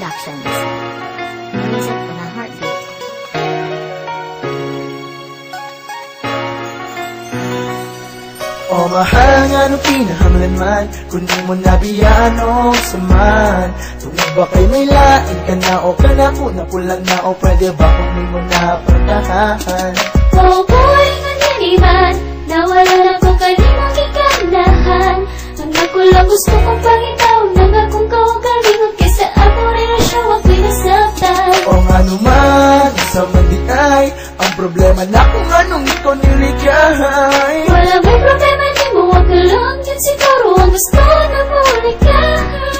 Productions. Music with a heartbeat. O mahal nga nung pinahanglanman, kung di mo nabiyaan o saman. Tungkol ba kay may lain ka na o ka na ko na pulang na o pwede ba kung di mo napartahan? Oh boy, nganiman, nawala na ko kalimang ikanahan. Ang ako lang gusto kong pangitaw, nang akong kaugalingon kaysa ako relasyon ako'y nasaktan. O nga naman, sa manditay, ang problema na kung anong ikaw niligahay. Wala may problema, di mo wag ka lang, yun siguro ang gusto na mulikahan.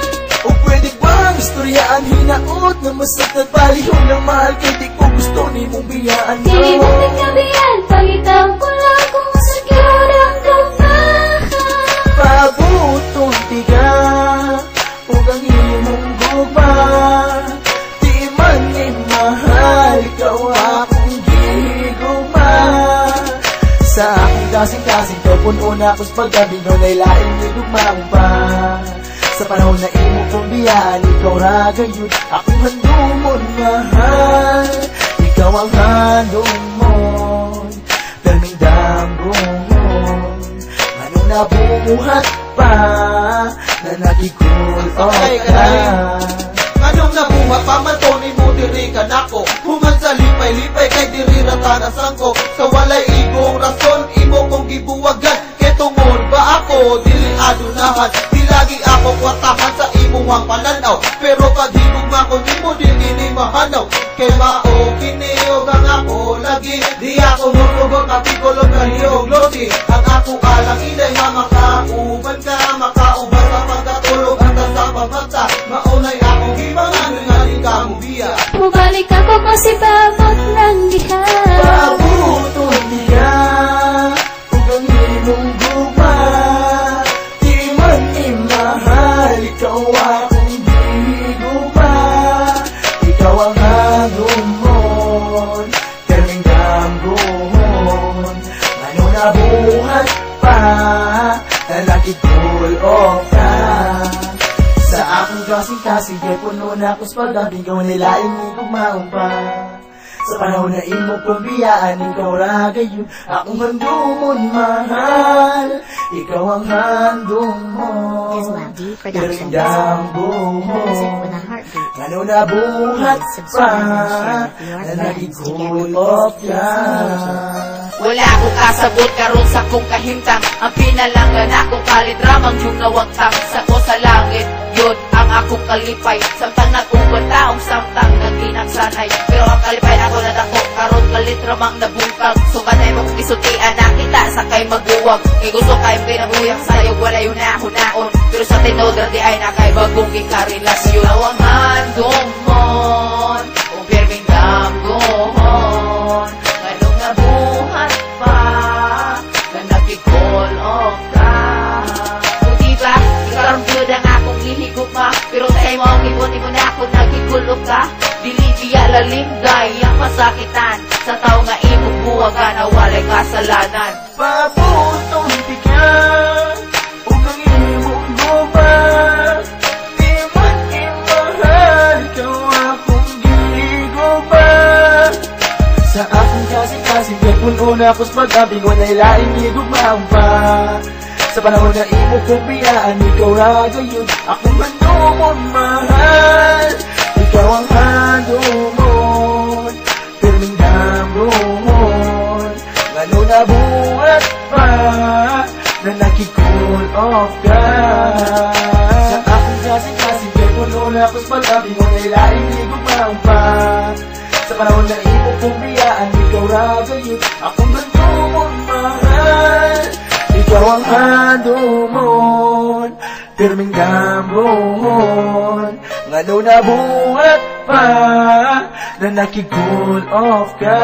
O pwede bang istoryaan, hinaot na masakit palihog ng mahal kay di ko gusto ni mong biyaan ko. Hindi mo nagkabihan, pangitaw ko lang kung secure ang gamahan. Pabutong tiga, huwag ang imong gugma. Di man ni mahal, ikaw akong gigugma. Sa aking kasing-kasing ko, puno na ako sa paggabi, no nailaing ni gugmang pa. Sa panahon na imo kong biyaan, ikaw ragayod, akong handumon mahal. Ikaw ang handumon, perming damgumon. Ano na bumuhat pa, na nakikul-off ka. Anong nabuhat pa man to ni mo diri ka nako. Human sa lipay-lipay kay diri ratanasan ko. Sa walay igong rason imo kong gibuwagan. Kay tungod ba ako dili adunahan. Di lagi ako kwatahan sa imuhang pananaw. Pero paghigugma ko nimo dili ni mahanaw. Kay mao kiniog ang ako lagi. Di ako musugot kapikolog na hiyog losi. Ang ako alang inay makauban ka. Makauban sa pagkatulog at sa pagmata. Maunay akong himangan nga di ka mubiya. Mubalik ako kasi babot ng diha. Pabutong tiga, huwag ang imong gugma. Di man imahal, ikaw akong gigugma. Ikaw ang hagumon, perming damgumon. Ano na buhat pa, na nakikul-off ka. Sa akong kasing-kasing, kay puno na ako sa paggabi, ikaw nilaing ni gugmaon pa. Sa panahon na imo kong biyaan, ikaw ragayod, akong handumon mahal. Ikaw ang handumon, Iswadi Productions. Music with a heartbeat. ano na buhat pa, na nakikul-off ka. Wala akong kasabot karon sa kong kahimtang. Ang pinalangan akong kalidramang yung nawagtang. Sa ko sa langit, yun ang akong kalipay. Samtang nagkong taong samtang nagkinagsanay. Pero ang kalipay ako na dako, karon kalitramang nabungkag. Sumatay mo kong isutian na kita sa kay maguwag. Kay gusto kayong pinabuyang sa'yo, wala yun na hunaon. Pero sa tinodra di ay na kay bagong ikarelasyon. Awang handong mon, o pirming damgon. Ganong nabuhat pa, na nakikol off ka. O diba, ikaroon yun ang akong hihigugma. Pero sa imo ang ibuti mo na ako nagigulog ka. Dili diya lalinday ang masakitan. Sa tao nga imong buwagan na walay kasalanan. Pabutong tiga, huwag ang imong gugma. Di man imahal, ikaw akong gigugma. Sa akong kasing-kasing, kay puno na ako sa paggabi, walay laing gigugmaon pa. Sa panahon na imo kong biyaan, ikaw ragayod, akong handumon mahal. Ikaw ang handumon, perming damgumon. Ano na buhat pa, na nakikul-off ka. Sa akong kasing-kasing, kay puno na ako sa paggabi, walay laing gigugmaon pa. Sa panahon na imo kong biyaan, ikaw ragayod, akong handumon mahal. Ikaw ang handumon, pirming damgumon. Ngano na buhat pa, na nakikul-off ka.